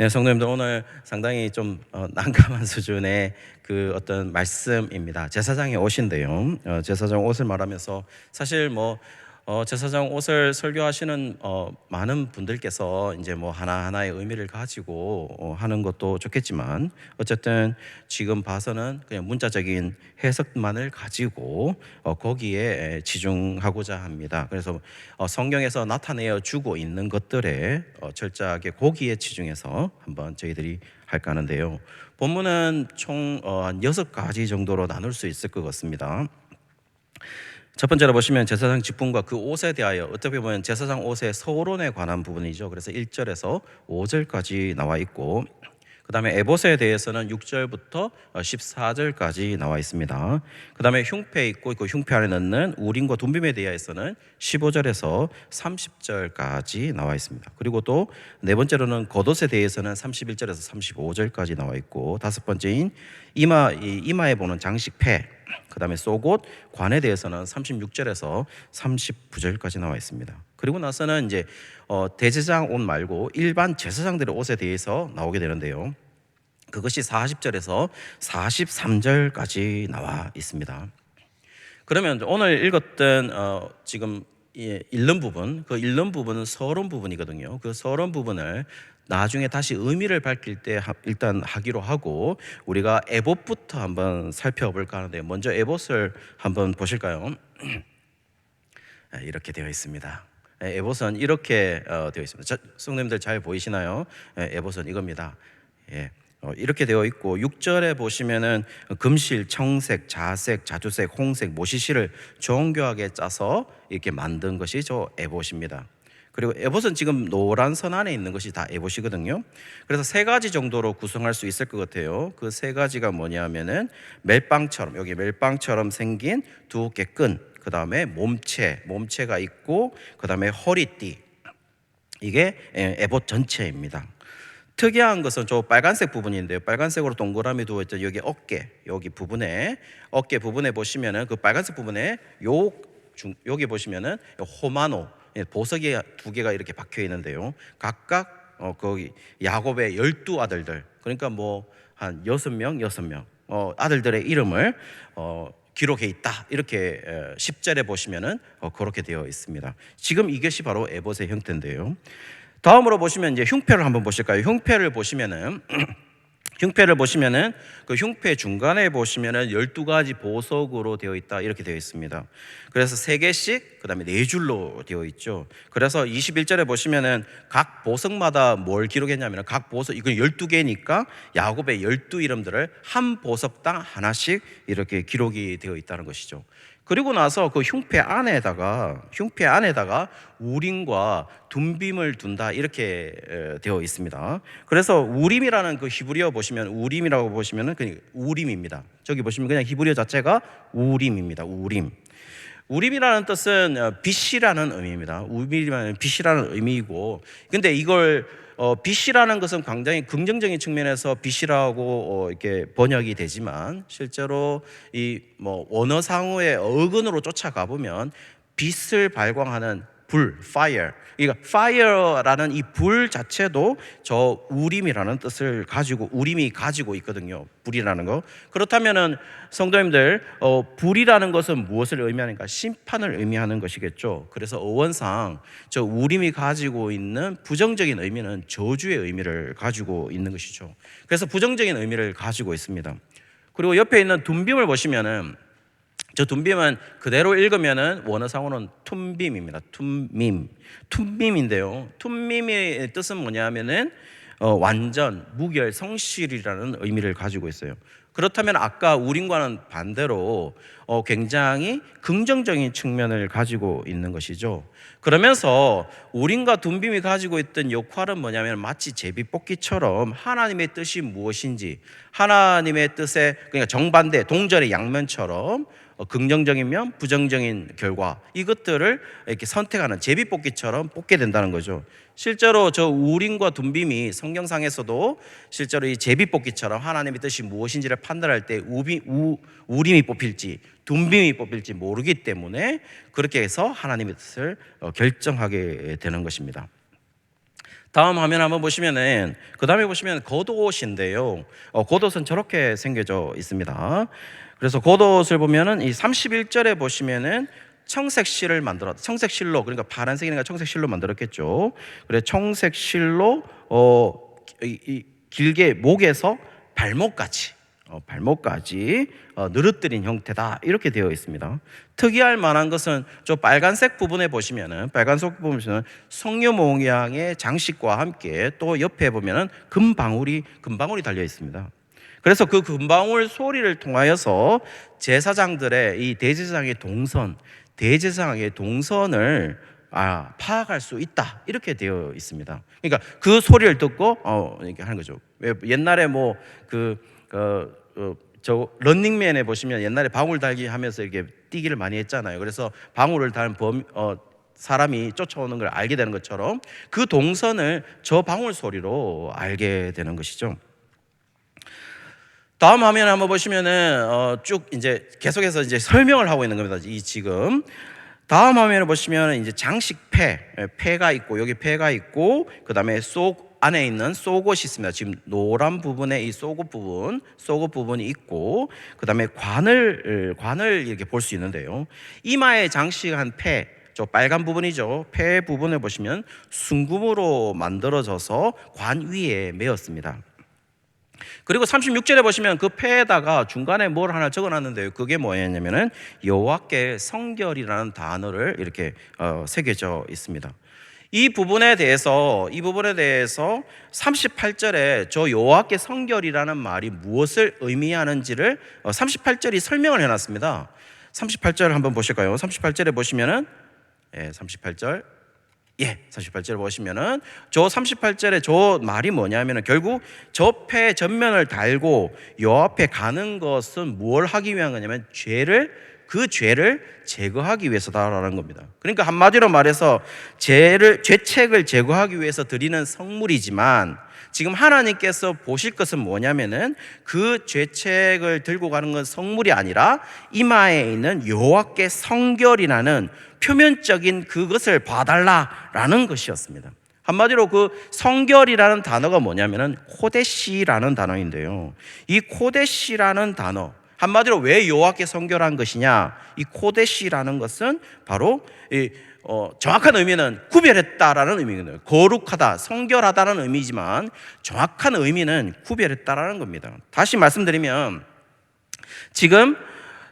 네, 성도님들 오늘 상당히 좀 난감한 수준의 그 어떤 말씀입니다. 제사장이 옷인데요. 제사장 옷을 말하면서 사실 제사장 옷을 설교하시는 많은 분들께서 이제 뭐 하나하나의 의미를 가지고 하는 것도 좋겠지만 어쨌든 지금 봐서는 그냥 문자적인 해석만을 가지고 거기에 치중하고자 합니다. 그래서 성경에서 나타내어 주고 있는 것들에 철저하게 거기에 치중해서 한번 저희들이 할까 하는데요. 본문은 총 한 6가지 정도로 나눌 수 있을 것 같습니다. 첫 번째로 보시면 제사장 직분과 그 옷에 대하여, 어떻게 보면 제사장 옷의 서론에 관한 부분이죠. 그래서 1절에서 5절까지 나와 있고, 그 다음에 에봇에 대해서는 6절부터 14절까지 나와 있습니다. 그 다음에 흉패 있고 그 흉패 안에 넣는 우림과 둠빔에 대해서는 15절에서 30절까지 나와 있습니다. 그리고 또 네 번째로는 겉옷에 대해서는 31절에서 35절까지 나와 있고, 다섯 번째인 이마에 보는 장식패, 그 다음에 속옷, 관에 대해서는 36절에서 39절까지 나와 있습니다. 그리고 나서는 이제 대제사장 옷 말고 일반 제사장들의 옷에 대해서 나오게 되는데요. 그것이 40절에서 43절까지 나와 있습니다. 그러면 오늘 읽었던 지금 읽는 부분, 그 읽는 부분은 서론 부분이거든요. 그 서론 부분을 나중에 다시 의미를 밝힐 때 일단 하기로 하고, 우리가 에봇부터 한번 살펴볼까 하는데, 먼저 에봇을 한번 보실까요? 이렇게 되어 있습니다. 에봇은 이렇게 되어 있습니다. 성도님들 잘 보이시나요? 에봇은 이겁니다. 이렇게 되어 있고, 6절에 보시면은 금실, 청색, 자색, 자주색, 홍색, 모시실을 정교하게 짜서 이렇게 만든 것이 저 에봇입니다. 그리고 에봇은 지금 노란 선 안에 있는 것이 다 에봇이거든요. 그래서 세 가지 정도로 구성할 수 있을 것 같아요. 그 세 가지가 뭐냐면은 멜빵처럼, 여기 멜빵처럼 생긴 두 개 끈, 그 다음에 몸체가 있고, 그 다음에 허리띠, 이게 에봇 전체입니다. 특이한 것은 저 빨간색 부분인데요. 빨간색으로 동그라미 두어 있던 여기 여기 부분에, 어깨 부분에 보시면은 그 빨간색 부분에 여기 보시면은 호마노, 보석이 두 개가 이렇게 박혀 있는데요. 각각 거기 야곱의 12아들들, 그러니까 뭐 한 6명 아들들의 이름을 기록해 있다, 이렇게 10절에 보시면은 그렇게 되어 있습니다. 지금 이것이 바로 에봇의 형태인데요. 다음으로 보시면 이제 흉패를 한번 보실까요? 흉패를 보시면은 그 흉패 중간에 보시면은 12가지 보석으로 되어 있다, 이렇게 되어 있습니다. 그래서 3개씩, 그 다음에 4줄로 되어 있죠. 그래서 21절에 보시면은 각 보석마다 뭘 기록했냐면, 각 보석, 이건 12개니까 야곱의 12이름들을 한 보석당 하나씩 이렇게 기록이 되어 있다는 것이죠. 그리고 나서 그 흉패 안에다가 우림과 둠빔을 둔다, 이렇게 되어 있습니다. 그래서 우림이라는 그 히브리어 보시면, 우림이라고 보시면은 그냥 우림입니다. 저기 보시면 그냥 히브리어 자체가 우림입니다. 우림이라는 뜻은 빛이라는 의미입니다. 우림이라는 빛이라는 의미이고, 근데 이걸 빛이라는 것은 굉장히 긍정적인 측면에서 빛이라고 이렇게 번역이 되지만, 실제로 이 원어상어의 어근으로 쫓아가 보면 빛을 발광하는 불, fire. 그러니까 fire라는 이 불 자체도 저 우림이라는 뜻을 가지고, 우림이 가지고 있거든요. 불이라는 거. 그렇다면은 성도님들, 불이라는 것은 무엇을 의미하는가? 심판을 의미하는 것이겠죠. 그래서 어원상 저 우림이 가지고 있는 부정적인 의미는 저주의 의미를 가지고 있는 것이죠. 그래서 부정적인 의미를 가지고 있습니다. 그리고 옆에 있는 둠빔을 보시면은, 저 둠빔은 그대로 읽으면은 원어상으로는 툼빔입니다. 툼빔인데요. 툼빔의 뜻은 뭐냐면은 완전, 무결, 성실이라는 의미를 가지고 있어요. 그렇다면 아까 우림과는 반대로 굉장히 긍정적인 측면을 가지고 있는 것이죠. 그러면서 우림과 둠빔이 가지고 있던 역할은 뭐냐면, 마치 제비뽑기처럼 하나님의 뜻이 무엇인지, 하나님의 뜻에, 그러니까 정반대, 동절의 양면처럼 긍정적인 면, 부정적인 결과, 이것들을 이렇게 선택하는 제비뽑기처럼 뽑게 된다는 거죠. 실제로 저 우림과 둠빔이 성경상에서도 실제로 이 제비뽑기처럼 하나님의 뜻이 무엇인지를 판단할 때 우림이 뽑힐지 둠빔이 뽑힐지 모르기 때문에 그렇게 해서 하나님의 뜻을 결정하게 되는 것입니다. 다음 화면 한번 보시면은 그 다음에 보시면 겉옷인데요. 겉옷은 저렇게 생겨져 있습니다. 그래서 겉옷을 보면은 이 31절에 보시면은 청색 실을 청색 실로, 그러니까 파란색이니까 청색 실로 만들었겠죠. 그래 청색 실로 길게 목에서 발목까지 늘어뜨린 형태다, 이렇게 되어 있습니다. 특이할 만한 것은 저 빨간색 부분에 보시면은 석류 모양의 장식과 함께 또 옆에 보면은 금방울이 달려 있습니다. 그래서 그 금방울 소리를 통하여서 제사장들의 이 대제사장의 동선을 파악할 수 있다, 이렇게 되어 있습니다. 그러니까 그 소리를 듣고 이렇게 하는 거죠. 옛날에 저 런닝맨에 보시면 옛날에 방울 달기 하면서 이렇게 뛰기를 많이 했잖아요. 그래서 방울을 단 사람이 쫓아오는 걸 알게 되는 것처럼 그 동선을 저 방울 소리로 알게 되는 것이죠. 다음 화면 한번 보시면은 쭉 이제 계속해서 이제 설명을 하고 있는 겁니다. 지금 다음 화면을 보시면 이제 장식 폐가 있고, 여기 폐가 있고, 그 다음에 안에 있는 속옷이 있습니다. 지금 노란 부분에 이 속옷 부분이 있고, 그 다음에 관을 이렇게 볼 수 있는데요. 이마에 장식한 저 빨간 부분이죠. 폐 부분을 보시면 순금으로 만들어져서 관 위에 메었습니다. 그리고 36절에 보시면 그 폐에다가 중간에 뭘 하나 적어놨는데요. 그게 뭐였냐면은 여호와께 성결이라는 단어를 이렇게 새겨져 있습니다. 이 부분에 대해서 38절에 저 여호와께 성결이라는 말이 무엇을 의미하는지를 38절이 설명을 해놨습니다. 38절 한번 보실까요? 38절에 보시면은 38절 보시면은 저 38절에 저 말이 뭐냐면은 결국 저 폐 전면을 달고 여호와 앞에 가는 것은 뭘 하기 위한 거냐면 그 죄를 제거하기 위해서다라는 겁니다. 그러니까 한마디로 말해서 죄책을 제거하기 위해서 드리는 성물이지만, 지금 하나님께서 보실 것은 뭐냐면은 그 죄책을 들고 가는 건 성물이 아니라 이마에 있는 여호와께 성결이라는 표면적인 그것을 봐달라라는 것이었습니다. 한마디로 그 성결이라는 단어가 뭐냐면은 코데시라는 단어인데요. 이 코데시라는 단어, 한마디로 왜 여호와께 성결한 것이냐? 이 코데시라는 것은 바로 정확한 의미는 구별했다라는 의미거든요. 거룩하다, 성결하다라는 의미지만 정확한 의미는 구별했다라는 겁니다. 다시 말씀드리면 지금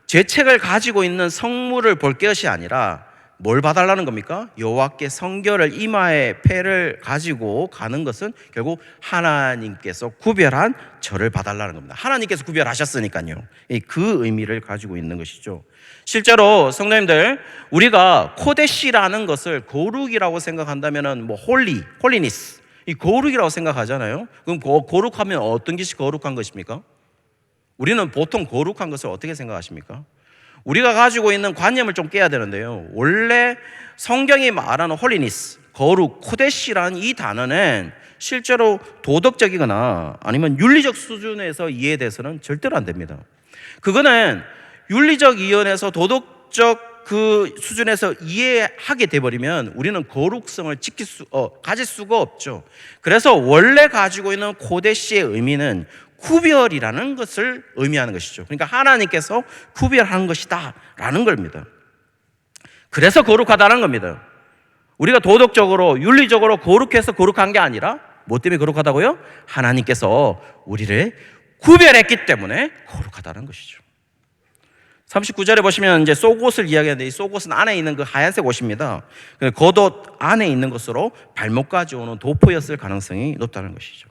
죄책을 가지고 있는 성물을 볼 것이 아니라 뭘 봐달라는 겁니까? 여호와께 성결을 이마에 폐를 가지고 가는 것은 결국 하나님께서 구별한 저를 봐달라는 겁니다. 하나님께서 구별하셨으니까요. 그 의미를 가지고 있는 것이죠. 실제로 성도님들, 우리가 코데시라는 것을 거룩이라고 생각한다면은 홀리니스, 이 거룩이라고 생각하잖아요. 그럼 거룩하면 어떤 것이 거룩한 것입니까? 우리는 보통 거룩한 것을 어떻게 생각하십니까? 우리가 가지고 있는 관념을 좀 깨야 되는데요. 원래 성경이 말하는 홀리니스, 거룩, 코데시라는 이 단어는 실제로 도덕적이거나 아니면 윤리적 수준에서 이해돼서는 절대로 안 됩니다. 그거는 윤리적 이론에서 도덕적 그 수준에서 이해하게 돼버리면 우리는 거룩성을 가질 수가 없죠. 그래서 원래 가지고 있는 코데시의 의미는 구별이라는 것을 의미하는 것이죠. 그러니까 하나님께서 구별한 것이다 라는 겁니다. 그래서 거룩하다는 겁니다. 우리가 도덕적으로 윤리적으로 거룩해서 거룩한 게 아니라 뭐 때문에 거룩하다고요? 하나님께서 우리를 구별했기 때문에 거룩하다는 것이죠. 39절에 보시면 이제 속옷을 이야기하는데, 이 속옷은 안에 있는 그 하얀색 옷입니다. 겉옷 안에 있는 것으로 발목까지 오는 도포였을 가능성이 높다는 것이죠.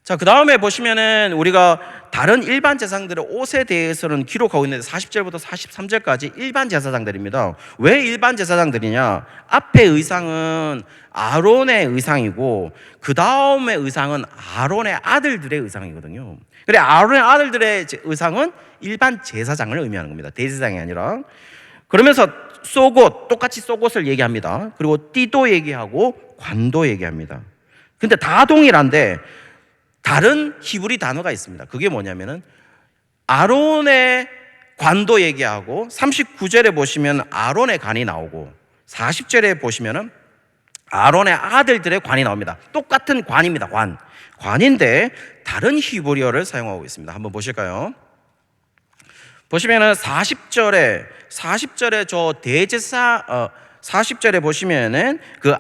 자, 그 다음에 보시면은 우리가 다른 일반 제사장들의 옷에 대해서는 기록하고 있는데 40절부터 43절까지 일반 제사장들입니다. 왜 일반 제사장들이냐? 앞에 의상은 아론의 의상이고 그 다음에 의상은 아론의 아들들의 의상이거든요. 그래, 아론의 아들들의 의상은 일반 제사장을 의미하는 겁니다. 대제사장이 아니라. 그러면서 똑같이 속옷을 얘기합니다. 그리고 띠도 얘기하고 관도 얘기합니다. 근데 다 동일한데 다른 히브리 단어가 있습니다. 그게 뭐냐면은 아론의 관도 얘기하고 39절에 보시면 아론의 관이 나오고 40절에 보시면은 아론의 아들들의 관이 나옵니다. 똑같은 관입니다. 관인데 다른 히브리어를 사용하고 있습니다. 한번 보실까요? 보시면은 40절에 저 대제사 40절에 보시면은 그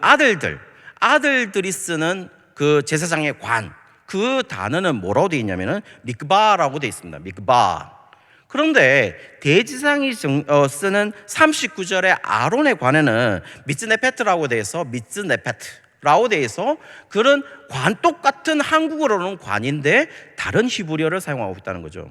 아들들이 쓰는 그 제사장의 관, 그 단어는 뭐라고 되어 있냐면은 mik바라고 되어 있습니다. mik바. 그런데 대제사장이 쓰는 39절의 아론의 관에는 미츠네페트라고 되어 있어 미츠네페트라고 되어 있어 그런 관, 똑같은 한국어로는 관인데 다른 히브리어를 사용하고 있다는 거죠.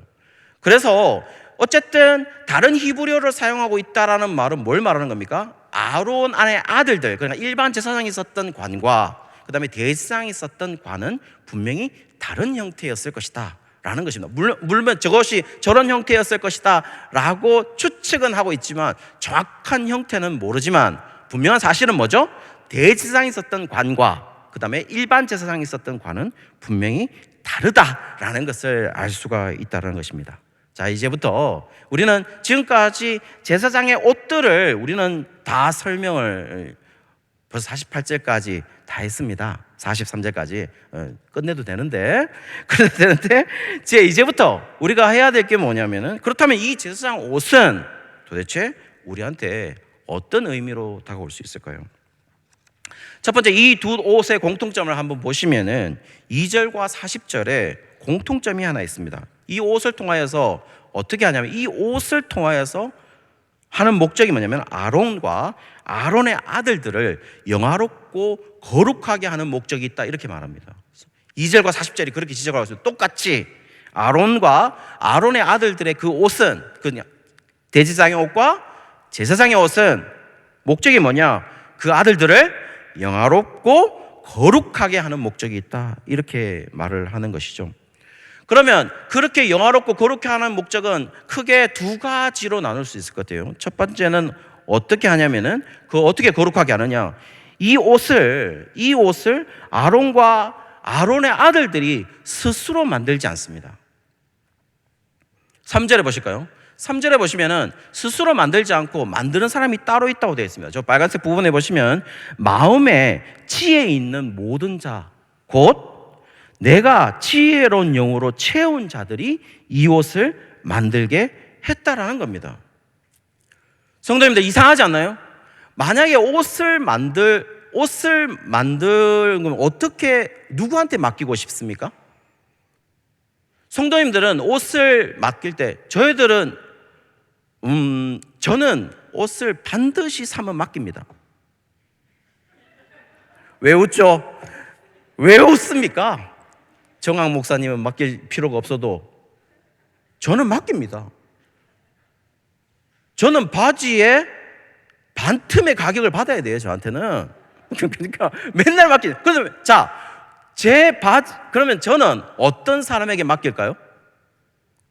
그래서 어쨌든 다른 히브리어를 사용하고 있다라는 말은 뭘 말하는 겁니까? 아론 안의 아들들, 그러니까 일반 제사장이 썼던 관과 그 다음에 대제사장이 썼던 관은 분명히 다른 형태였을 것이다 라는 것입니다. 물론 저것이 저런 형태였을 것이다 라고 추측은 하고 있지만 정확한 형태는 모르지만 분명한 사실은 뭐죠? 대제사장이 썼던 관과 그 다음에 일반 제사장이 썼던 관은 분명히 다르다라는 것을 알 수가 있다는 것입니다. 자, 이제부터 우리는 지금까지 제사장의 옷들을 우리는 다 설명을 벌써 48절까지 다 했습니다. 43절까지 끝내도 되는데 이제부터 우리가 해야 될 게 뭐냐면은, 그렇다면 이 제사장 옷은 도대체 우리한테 어떤 의미로 다가올 수 있을까요? 첫 번째, 이 두 옷의 공통점을 한번 보시면은 2절과 40절에 공통점이 하나 있습니다. 이 옷을 통하여서 어떻게 하냐면, 이 옷을 통하여서 하는 목적이 뭐냐면 아론과 아론의 아들들을 영화롭고 거룩하게 하는 목적이 있다, 이렇게 말합니다. 2절과 40절이 그렇게 지적하고 있습니다. 똑같이 아론과 아론의 아들들의 그 옷은, 그 대제사장의 옷과 제사장의 옷은 목적이 뭐냐? 그 아들들을 영화롭고 거룩하게 하는 목적이 있다, 이렇게 말을 하는 것이죠. 그러면 그렇게 영화롭고 거룩하게 하는 목적은 크게 두 가지로 나눌 수 있을 것 같아요. 첫 번째는 어떻게 하냐면은, 어떻게 거룩하게 하느냐? 이 옷을 아론과 아론의 아들들이 스스로 만들지 않습니다. 3절에 보실까요? 3절에 보시면은 스스로 만들지 않고 만드는 사람이 따로 있다고 되어 있습니다. 저 빨간색 부분에 보시면 마음에 지혜 있는 모든 자, 곧 내가 지혜로운 영으로 채운 자들이 이 옷을 만들게 했다라는 겁니다. 성도님들, 이상하지 않나요? 만약에 옷을 만들면 어떻게, 누구한테 맡기고 싶습니까? 성도님들은 옷을 맡길 때, 저는 옷을 반드시 사면 맡깁니다. 왜 웃죠? 왜 웃습니까? 정학 목사님은 맡길 필요가 없어도 저는 맡깁니다. 저는 바지에 반틈의 가격을 받아야 돼요, 저한테는. 그러니까 맨날 맡기는. 그러면 제 바지, 그러면 저는 어떤 사람에게 맡길까요?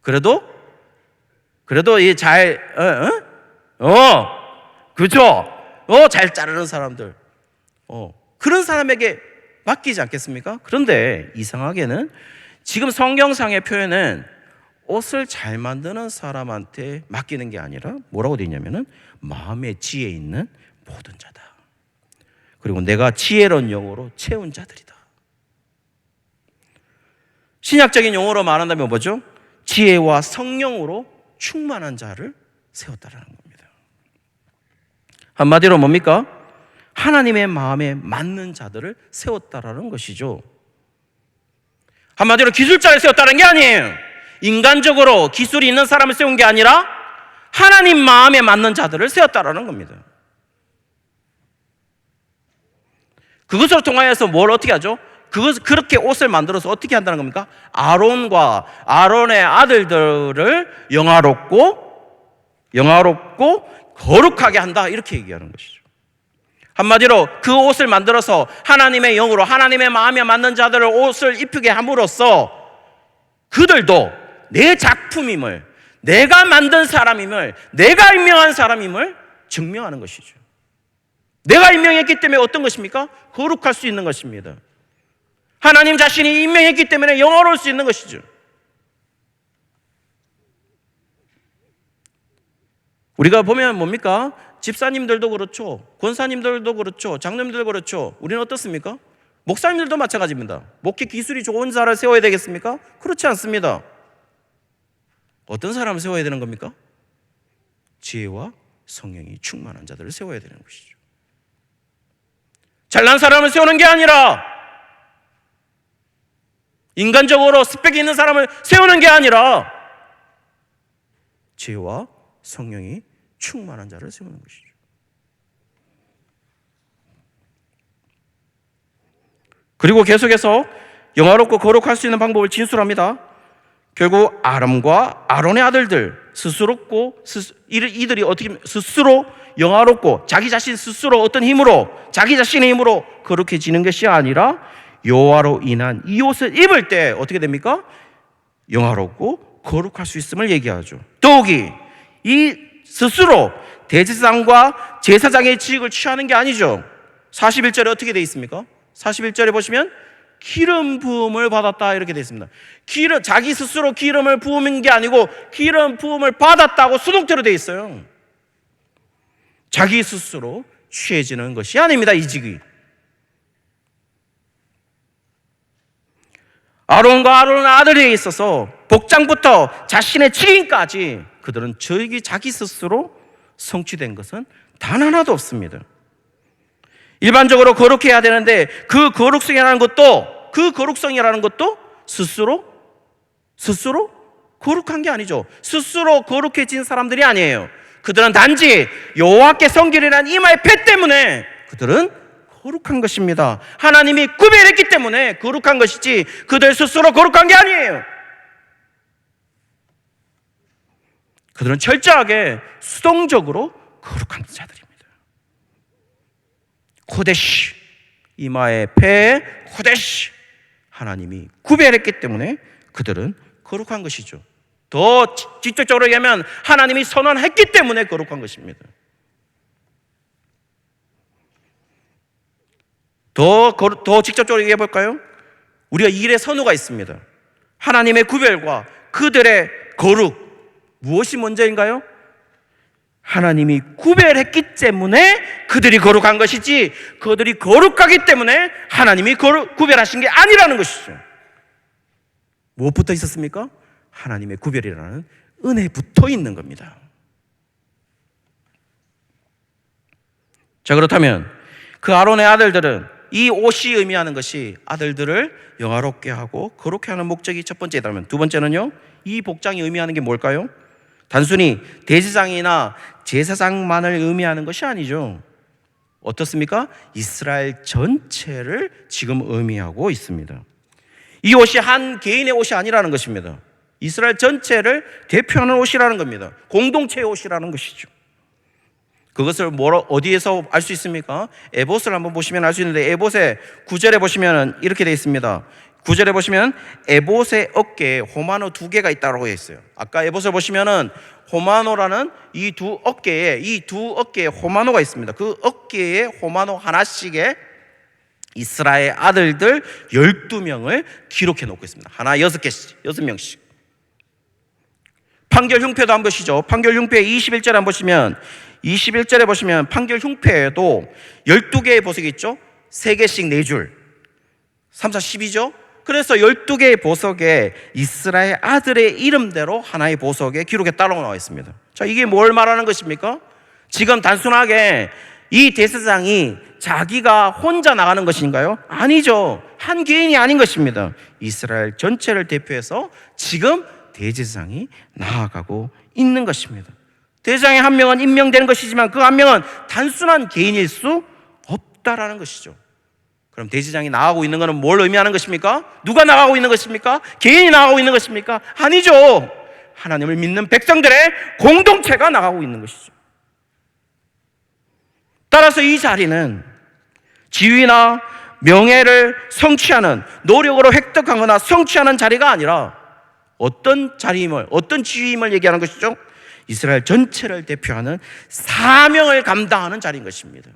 그래도 이 그죠? 잘 자르는 사람들, 그런 사람에게 맡기지 않겠습니까? 그런데 이상하게는 지금 성경상의 표현은 옷을 잘 만드는 사람한테 맡기는 게 아니라 뭐라고 되어 있냐면은 마음에 지혜 있는 모든 자다. 그리고 내가 지혜로운 영으로 채운 자들이다. 신약적인 용어로 말한다면 뭐죠? 지혜와 성령으로 충만한 자를 세웠다라는 겁니다. 한마디로 뭡니까? 하나님의 마음에 맞는 자들을 세웠다라는 것이죠. 한마디로 기술자를 세웠다는 게 아니에요. 인간적으로 기술이 있는 사람을 세운 게 아니라 하나님 마음에 맞는 자들을 세웠다라는 겁니다. 그것을 통하여서 뭘 어떻게 하죠? 그렇게 옷을 만들어서 어떻게 한다는 겁니까? 아론과 아론의 아들들을 영화롭고 거룩하게 한다, 이렇게 얘기하는 것이죠. 한마디로 그 옷을 만들어서 하나님의 영으로 하나님의 마음에 맞는 자들을 옷을 입히게 함으로써 그들도 내 작품임을, 내가 만든 사람임을, 내가 임명한 사람임을 증명하는 것이죠. 내가 임명했기 때문에 어떤 것입니까? 거룩할 수 있는 것입니다. 하나님 자신이 임명했기 때문에 영화로울 수 있는 것이죠. 우리가 보면 뭡니까? 집사님들도 그렇죠. 권사님들도 그렇죠. 장로님들도 그렇죠. 우리는 어떻습니까? 목사님들도 마찬가지입니다. 목회 기술이 좋은 자를 세워야 되겠습니까? 그렇지 않습니다. 어떤 사람을 세워야 되는 겁니까? 지혜와 성령이 충만한 자들을 세워야 되는 것이죠. 잘난 사람을 세우는 게 아니라, 인간적으로 스펙이 있는 사람을 세우는 게 아니라, 지혜와 성령이 충만한 자를 세우는 것이죠. 그리고 계속해서 영화롭고 거룩할 수 있는 방법을 진술합니다. 결국 아람과 아론의 아들들 이들이 어떻게 스스로 영화롭고 자기 자신 스스로 어떤 힘으로, 자기 자신의 힘으로 거룩해지는 것이 아니라 여호와로 인한 이 옷을 입을 때 어떻게 됩니까? 영화롭고 거룩할 수 있음을 얘기하죠. 더욱이 이 스스로 대제사장과 제사장의 직을 취하는 게 아니죠. 41절에 어떻게 되어 있습니까? 41절에 보시면 기름 부음을 받았다 이렇게 되어 있습니다. 자기 스스로 기름을 부은 게 아니고 기름 부음을 받았다고 수동태로 되어 있어요. 자기 스스로 취해지는 것이 아닙니다. 이 직이. 아론과 아론의 아들에 있어서 복장부터 자신의 직임까지 그들은 자기 스스로 성취된 것은 단 하나도 없습니다. 일반적으로 거룩해야 되는데 그 거룩성이라는 것도 스스로 거룩한 게 아니죠. 스스로 거룩해진 사람들이 아니에요. 그들은 단지 여호와께 성결이라는 이마의 폐 때문에 그들은 거룩한 것입니다. 하나님이 구별했기 때문에 거룩한 것이지 그들 스스로 거룩한 게 아니에요. 그들은 철저하게 수동적으로 거룩한 자들입니다. 코데시, 이마의 폐 코데시, 하나님이 구별했기 때문에 그들은 거룩한 것이죠. 더 직접적으로 얘기하면 하나님이 선언했기 때문에 거룩한 것입니다. 더 직접적으로 얘기해 볼까요? 우리가 일의 선우가 있습니다. 하나님의 구별과 그들의 거룩, 무엇이 먼저인가요? 하나님이 구별했기 때문에 그들이 거룩한 것이지 그들이 거룩하기 때문에 하나님이 구별하신 게 아니라는 것이죠. 무엇부터 있었습니까? 하나님의 구별이라는 은혜 붙어 있는 겁니다. 자, 그렇다면 그 아론의 아들들은 이 옷이 의미하는 것이 아들들을 영화롭게 하고 거룩해 하는 목적이 첫 번째라면, 두 번째는요, 이 복장이 의미하는 게 뭘까요? 단순히 대제사장이나 제사장만을 의미하는 것이 아니죠. 어떻습니까? 이스라엘 전체를 지금 의미하고 있습니다. 이 옷이 한 개인의 옷이 아니라는 것입니다. 이스라엘 전체를 대표하는 옷이라는 겁니다. 공동체의 옷이라는 것이죠. 그것을 어디에서 알 수 있습니까? 에봇을 한번 보시면 알 수 있는데, 에봇의 9절에 보시면 이렇게 되어 있습니다. 9절에 보시면 에봇의 어깨에 호마노 2개가 있다고 했어요. 아까 에봇을 보시면은 호마노라는 이 두 어깨에 호마노가 있습니다. 그 어깨에 호마노 하나씩에 이스라엘 아들들 12명을 기록해 놓고 있습니다. 하나 6개씩, 6명씩. 판결 흉패도 한번 보시죠. 판결 흉패 21절에 한번 보시면, 21절에 보시면 판결 흉패에도 12개의 보석이 있죠. 3개씩 4줄, 3, 4, 10이죠. 그래서 12개의 보석에 이스라엘 아들의 이름대로 하나의 보석에 기록에 따로 나와 있습니다. 자, 이게 뭘 말하는 것입니까? 지금 단순하게 이 대제사장이 자기가 혼자 나가는 것인가요? 아니죠. 한 개인이 아닌 것입니다. 이스라엘 전체를 대표해서 지금 대제사장이 나아가고 있는 것입니다. 대제사장의 한 명은 임명되는 것이지만 그 한 명은 단순한 개인일 수 없다라는 것이죠. 그럼 대제사장이 나가고 있는 것은 뭘 의미하는 것입니까? 누가 나가고 있는 것입니까? 개인이 나가고 있는 것입니까? 아니죠. 하나님을 믿는 백성들의 공동체가 나가고 있는 것이죠. 따라서 이 자리는 지위나 명예를 성취하는, 노력으로 획득하거나 성취하는 자리가 아니라 어떤 자리임을, 어떤 지위임을 얘기하는 것이죠? 이스라엘 전체를 대표하는 사명을 감당하는 자리인 것입니다.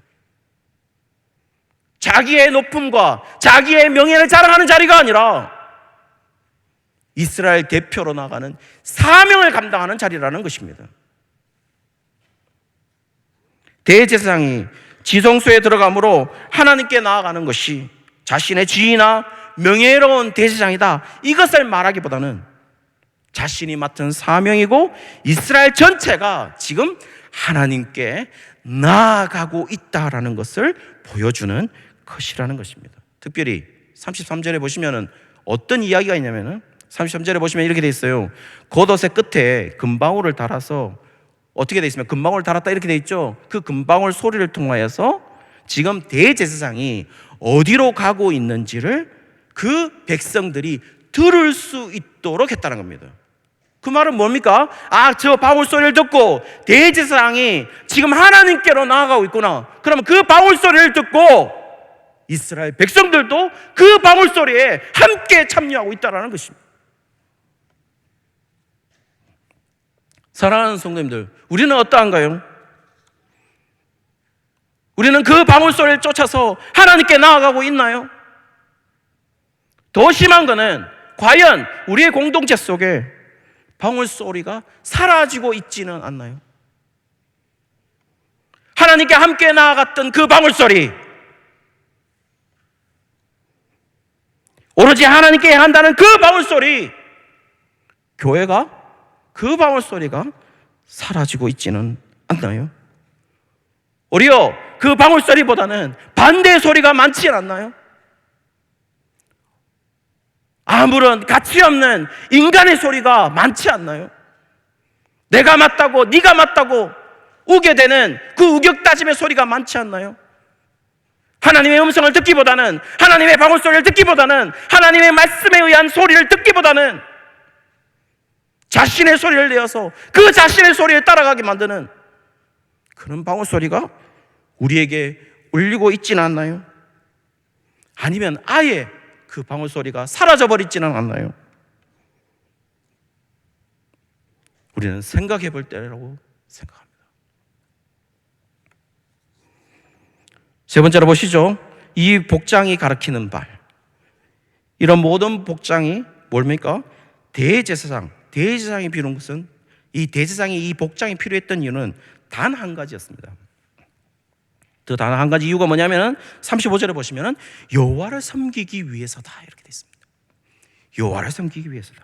자기의 높음과 자기의 명예를 자랑하는 자리가 아니라 이스라엘 대표로 나가는 사명을 감당하는 자리라는 것입니다. 대제사장이 지성소에 들어가므로 하나님께 나아가는 것이 자신의 지위나 명예로운 대제사장이다, 이것을 말하기보다는 자신이 맡은 사명이고 이스라엘 전체가 지금 하나님께 나아가고 있다라는 것을 보여주는 것이라는 것입니다. 특별히 33절에 보시면은 어떤 이야기가 있냐면은 33절에 보시면 이렇게 돼 있어요. 겉옷의 끝에 금방울을 달아서 어떻게 돼 있으면 금방울을 달았다 이렇게 돼 있죠. 그 금방울 소리를 통하여서 지금 대제사장이 어디로 가고 있는지를 그 백성들이 들을 수 있도록 했다는 겁니다. 그 말은 뭡니까? 저 방울 소리를 듣고 대제사장이 지금 하나님께로 나아가고 있구나. 그러면 그 방울 소리를 듣고 이스라엘 백성들도 그 방울 소리에 함께 참여하고 있다는 것입니다. 사랑하는 성도님들, 우리는 어떠한가요? 우리는 그 방울 소리를 쫓아서 하나님께 나아가고 있나요? 더 심한 것은 과연 우리의 공동체 속에 방울 소리가 사라지고 있지는 않나요? 하나님께 함께 나아갔던 그 방울 소리, 오로지 하나님께 한다는 그 방울 소리, 교회가 그 방울 소리가 사라지고 있지는 않나요? 오히려 그 방울 소리보다는 반대의 소리가 많지 않나요? 아무런 가치 없는 인간의 소리가 많지 않나요? 내가 맞다고 네가 맞다고 우게 되는 그 우격다짐의 소리가 많지 않나요? 하나님의 음성을 듣기보다는, 하나님의 방울 소리를 듣기보다는, 하나님의 말씀에 의한 소리를 듣기보다는 자신의 소리를 내어서 그 자신의 소리에 따라가게 만드는 그런 방울 소리가 우리에게 울리고 있지는 않나요? 아니면 아예 그 방울 소리가 사라져버리지는 않나요? 우리는 생각해 볼 때라고 생각합니다. 세 번째로 보시죠. 이 복장이 가리키는 발, 이런 모든 복장이 뭡니까? 대제사장이 필요한 것은, 이 대제사장이 이 복장이 필요했던 이유는 단 한 가지였습니다. 그 단 한 가지 이유가 뭐냐면은 35절에 보시면은 여호와를 섬기기 위해서다 이렇게 되어 있습니다. 여호와를 섬기기 위해서다.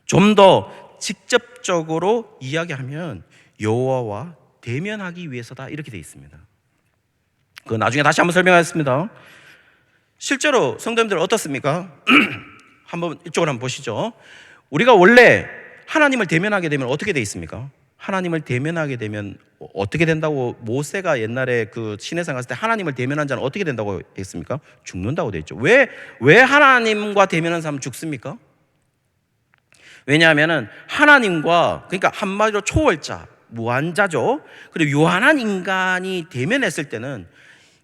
좀 더 직접적으로 이야기하면 여호와와 대면하기 위해서다 이렇게 되어 있습니다. 그 나중에 다시 한번 설명하겠습니다. 실제로 성도님들 어떻습니까? 한번 이쪽으로 한번 보시죠. 우리가 원래 하나님을 대면하게 되면 어떻게 되어 있습니까? 하나님을 대면하게 되면 어떻게 된다고, 모세가 옛날에 그 시내산 갔을 때 하나님을 대면한 자는 어떻게 된다고 했습니까? 죽는다고 되어 있죠. 왜 하나님과 대면한 사람은 죽습니까? 왜냐하면은 하나님과, 그러니까 한마디로 초월자, 무한자죠. 그리고 유한한 인간이 대면했을 때는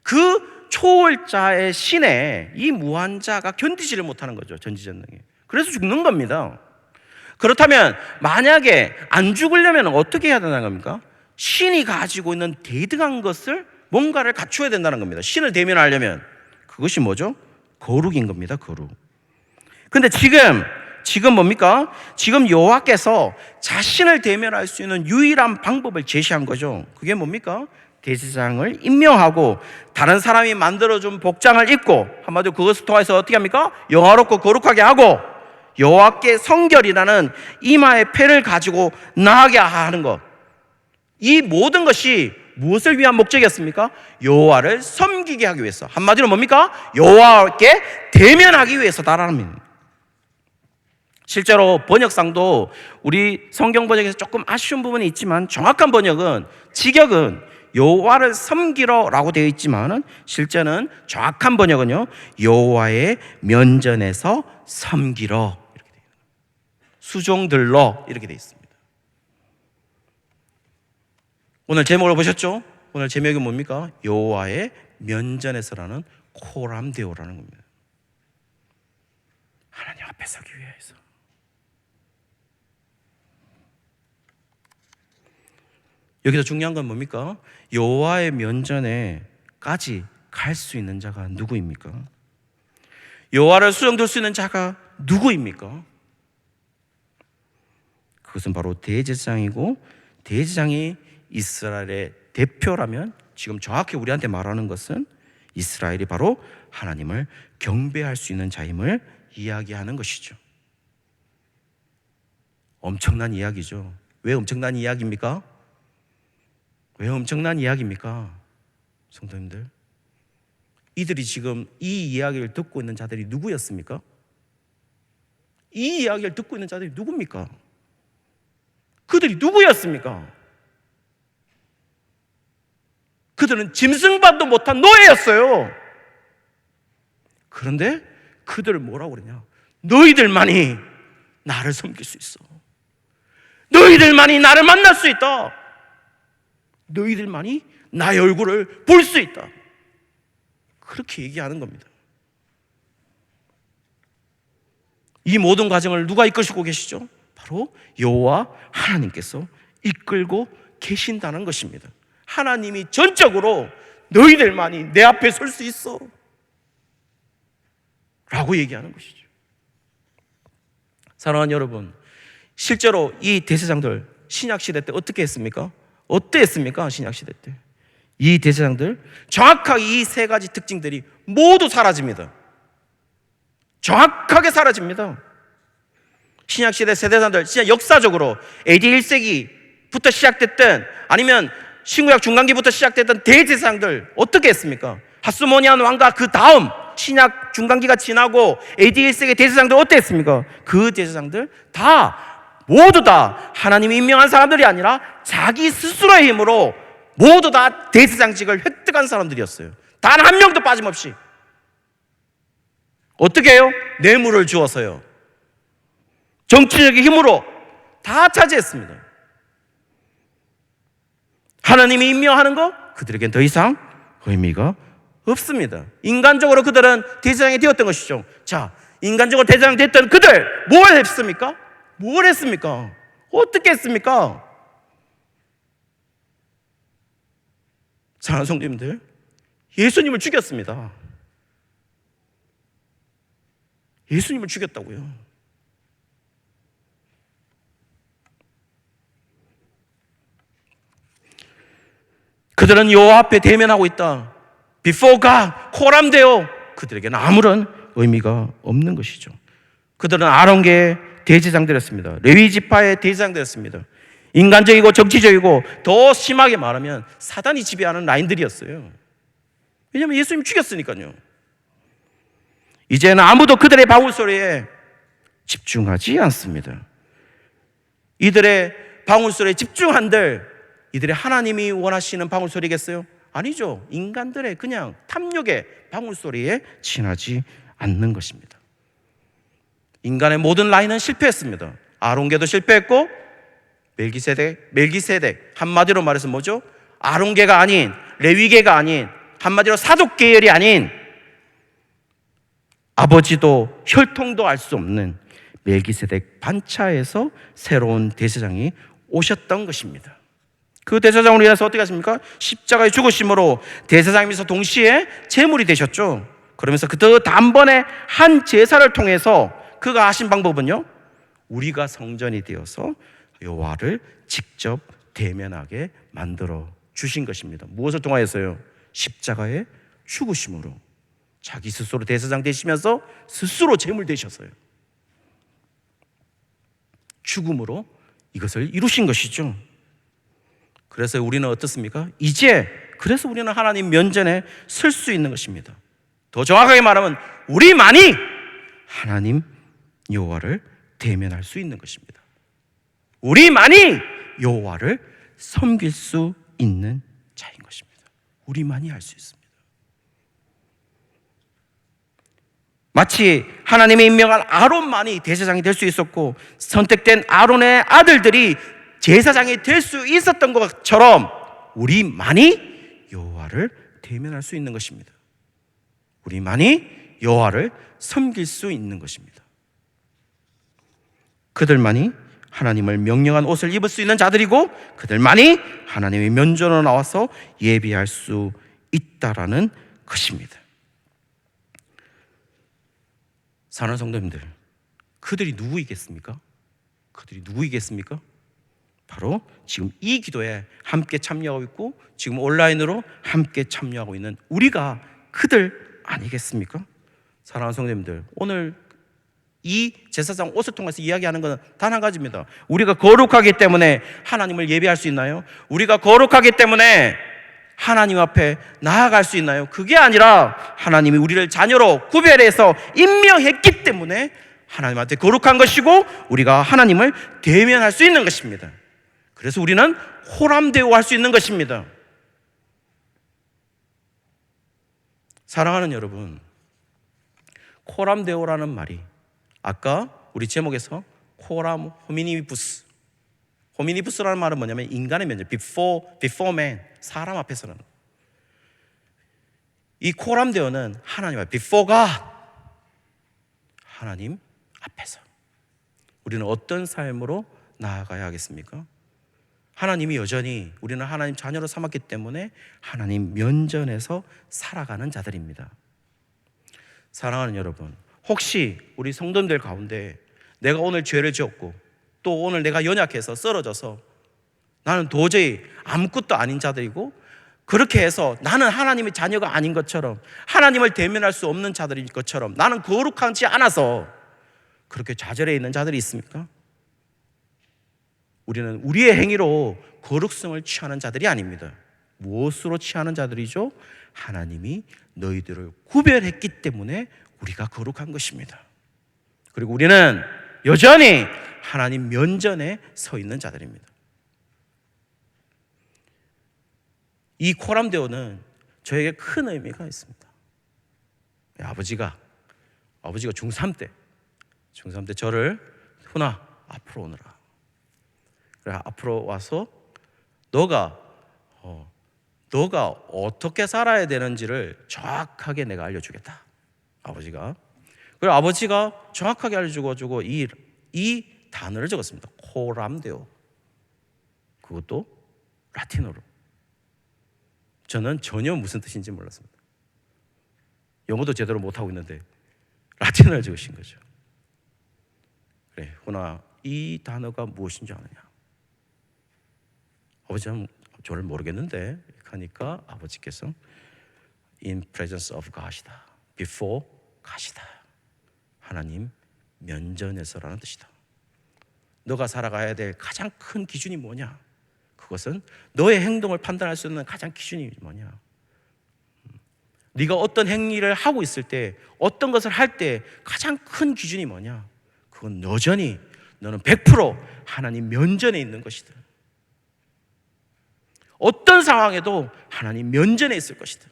그 초월자의 신에 이 무한자가 견디지를 못하는 거죠. 전지전능에. 그래서 죽는 겁니다. 그렇다면 만약에 안 죽으려면 어떻게 해야 되는 겁니까? 신이 가지고 있는 대등한 것을 뭔가를 갖춰야 된다는 겁니다. 신을 대면하려면 그것이 뭐죠? 거룩인 겁니다. 거룩. 근데 지금 뭡니까? 지금 여호와께서 자신을 대면할 수 있는 유일한 방법을 제시한 거죠. 그게 뭡니까? 대제사장을 임명하고 다른 사람이 만들어준 복장을 입고, 한마디로 그것을 통해서 어떻게 합니까? 영화롭고 거룩하게 하고 여호와께 성결이라는 이마의 패를 가지고 나아가게 하는 것, 이 모든 것이 무엇을 위한 목적이었습니까? 여호와를 섬기게 하기 위해서, 한마디로 뭡니까? 여호와께 대면하기 위해서다라는 겁니다. 실제로 번역상도 우리 성경 번역에서 조금 아쉬운 부분이 있지만 정확한 번역은, 직역은 여호와를 섬기러라고 되어 있지만은 실제는 정확한 번역은요, 여호와의 면전에서 섬기러 이렇게 되어 있습니다. 수종들러 이렇게 되어 있습니다. 오늘 제목을 보셨죠? 오늘 제목이 뭡니까? 여호와의 면전에서라는 코람데오라는 겁니다. 하나님 앞에 서기 위해서. 여기서 중요한 건 뭡니까? 여호와의 면전에까지 갈 수 있는 자가 누구입니까? 여호와를 수종들 수 있는 자가 누구입니까? 그것은 바로 대제사장이고, 대제사장이 이스라엘의 대표라면 지금 정확히 우리한테 말하는 것은 이스라엘이 바로 하나님을 경배할 수 있는 자임을 이야기하는 것이죠. 엄청난 이야기죠. 왜 엄청난 이야기입니까? 왜 엄청난 이야기입니까? 성도님들, 이들이 지금 이 이야기를 듣고 있는 자들이 누구였습니까? 이 이야기를 듣고 있는 자들이 누굽니까? 그들이 누구였습니까? 그들은 짐승반도 못한 노예였어요. 그런데 그들을 뭐라고 그러냐? 너희들만이 나를 섬길 수 있어. 너희들만이 나를 만날 수 있다. 너희들만이 나의 얼굴을 볼 수 있다. 그렇게 얘기하는 겁니다. 이 모든 과정을 누가 이끄시고 계시죠? 바로 여호와 하나님께서 이끌고 계신다는 것입니다. 하나님이 전적으로 너희들만이 내 앞에 설 수 있어 라고 얘기하는 것이죠. 사랑하는 여러분, 실제로 이 대제사장들 신약시대 때 어떻게 했습니까? 어땠습니까? 신약시대 때 이 대제사장들 정확하게 이 세 가지 특징들이 모두 사라집니다. 정확하게 신약시대 세대사들 진짜 역사적으로 AD 1세기부터 시작됐던 아니면 신구약 중간기부터 시작됐던 대제사장들 어떻게 했습니까? 하스모니안 왕과 그 다음 신약 중간기가 지나고 AD 1세기 대제사장들 어땠습니까? 그 대제사장들 모두 다 하나님이 임명한 사람들이 아니라 자기 스스로의 힘으로 모두 다 대제사장직을 획득한 사람들이었어요. 단 한 명도 빠짐없이. 어떻게 해요? 뇌물을 주어서요. 정치적인 힘으로 다 차지했습니다. 하나님이 임명하는 거 그들에겐 더 이상 의미가 없습니다. 인간적으로 그들은 대제사장이 되었던 것이죠. 자, 인간적으로 대제사장 됐던 그들 뭘 했습니까? 뭘 했습니까? 어떻게 했습니까? 사랑하는 성도님들, 예수님을 죽였습니다. 예수님을 죽였다고요. 그들은 여호와 앞에 대면하고 있다. Before God, 코람되어 그들에게는 아무런 의미가 없는 것이죠. 그들은 아론계의 대제사장들이었습니다. 레위 지파의 대제사장들이었습니다. 인간적이고 정치적이고 더 심하게 말하면 사단이 지배하는 라인들이었어요. 왜냐하면 예수님 죽였으니까요. 이제는 아무도 그들의 방울 소리에 집중하지 않습니다. 이들의 방울 소리에 집중한들 이들의 하나님이 원하시는 방울 소리겠어요? 아니죠. 인간들의 그냥 탐욕의 방울 소리에 지나지 않는 것입니다. 인간의 모든 라인은 실패했습니다. 아론계도 실패했고 멜기세덱 한마디로 말해서 뭐죠? 아론계가 아닌 레위계가 아닌 한마디로 사독 계열이 아닌 아버지도 혈통도 알 수 없는 멜기세덱 반차에서 새로운 대제사장이 오셨던 것입니다. 그 대제사장으로 인해서 어떻게 하십니까? 십자가의 죽으심으로 대제사장이면서 동시에 제물이 되셨죠. 그러면서 그 단번에 한 제사를 통해서 그가 하신 방법은요, 우리가 성전이 되어서 여호와를 직접 대면하게 만들어 주신 것입니다. 무엇을 통하여서요? 십자가의 죽으심으로. 자기 스스로 대제사장 되시면서 스스로 제물 되셔서요. 죽음으로 이것을 이루신 것이죠. 그래서 우리는 어떻습니까? 그래서 우리는 하나님 면전에 설 수 있는 것입니다. 더 정확하게 말하면 우리만이 하나님 여호와를 대면할 수 있는 것입니다. 우리만이 여호와를 섬길 수 있는 자인 것입니다. 우리만이 할 수 있습니다. 마치 하나님의 임명한 아론만이 대제사장이 될 수 있었고 선택된 아론의 아들들이 제사장이 될 수 있었던 것처럼 우리만이 여호와를 대면할 수 있는 것입니다. 우리만이 여호와를 섬길 수 있는 것입니다. 그들만이 하나님을 명령한 옷을 입을 수 있는 자들이고 그들만이 하나님의 면전으로 나와서 예배할 수 있다라는 것입니다. 사랑하는 성도님들, 그들이 누구이겠습니까? 바로 지금 이 기도에 함께 참여하고 있고 지금 온라인으로 함께 참여하고 있는 우리가 그들 아니겠습니까? 사랑하는 성도님들, 오늘 이 제사장 옷을 통해서 이야기하는 것은 단 한 가지입니다. 우리가 거룩하기 때문에 하나님을 예배할 수 있나요? 우리가 거룩하기 때문에 하나님 앞에 나아갈 수 있나요? 그게 아니라 하나님이 우리를 자녀로 구별해서 임명했기 때문에 하나님한테 거룩한 것이고 우리가 하나님을 대면할 수 있는 것입니다. 그래서 우리는 호람되어 할 수 있는 것입니다. 사랑하는 여러분, 호람되오라는 말이 아까 우리 제목에서 호람 호미니부스라는 말은 뭐냐면 인간의 면접, before man, 사람 앞에서는. 이 호람되오는 하나님 앞에, before God, 하나님 앞에서 우리는 어떤 삶으로 나아가야 하겠습니까? 하나님이 여전히 우리는 하나님 자녀로 삼았기 때문에 하나님 면전에서 살아가는 자들입니다. 사랑하는 여러분, 혹시 우리 성도님들 가운데 내가 오늘 죄를 지었고 또 오늘 내가 연약해서 쓰러져서 나는 도저히 아무것도 아닌 자들이고 그렇게 해서 나는 하나님의 자녀가 아닌 것처럼 하나님을 대면할 수 없는 자들일 것처럼 나는 거룩하지 않아서 그렇게 좌절해 있는 자들이 있습니까? 우리는 우리의 행위로 거룩성을 취하는 자들이 아닙니다. 무엇으로 취하는 자들이죠? 하나님이 너희들을 구별했기 때문에 우리가 거룩한 것입니다. 그리고 우리는 여전히 하나님 면전에 서 있는 자들입니다. 이 코람데오는 저에게 큰 의미가 있습니다. 아버지가 중3 때 저를 훈아 앞으로 오너라. 그래 앞으로 와서 너가 어떻게 살아야 되는지를 정확하게 내가 알려주겠다. 아버지가. 그리고 아버지가 정확하게 알려주고 이 단어를 적었습니다. 코람데오. 그것도 라틴어로. 저는 전혀 무슨 뜻인지 몰랐습니다. 영어도 제대로 못하고 있는데 라틴어를 적으신 거죠. 그래, 훈아, 이 단어가 무엇인지 아느냐? 아버지는 저를 모르겠는데 하니까 아버지께서 in presence of God이다. before God이다. 하나님 면전에서라는 뜻이다. 너가 살아가야 될 가장 큰 기준이 뭐냐? 그것은 너의 행동을 판단할 수 있는 가장 기준이 뭐냐? 네가 어떤 행위를 하고 있을 때 어떤 것을 할 때 가장 큰 기준이 뭐냐? 그건 여전히 너는 100% 하나님 면전에 있는 것이다. 어떤 상황에도 하나님 면전에 있을 것이다.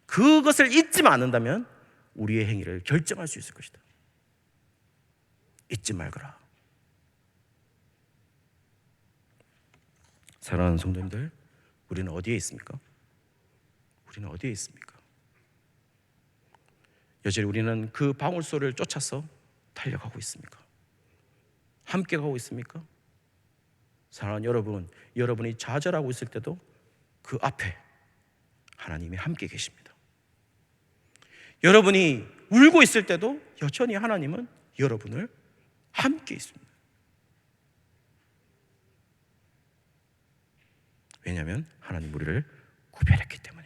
그것을 잊지만 않는다면 우리의 행위를 결정할 수 있을 것이다. 잊지 말거라. 사랑하는 성도님들, 우리는 어디에 있습니까? 우리는 어디에 있습니까? 여전히 우리는 그 방울소를 쫓아서 달려가고 있습니까? 함께 가고 있습니까? 사랑하는 여러분, 여러분이 좌절하고 있을 때도 그 앞에 하나님이 함께 계십니다. 여러분이 울고 있을 때도 여전히 하나님은 여러분을 함께 있습니다. 왜냐하면 하나님 우리를 구별했기 때문에.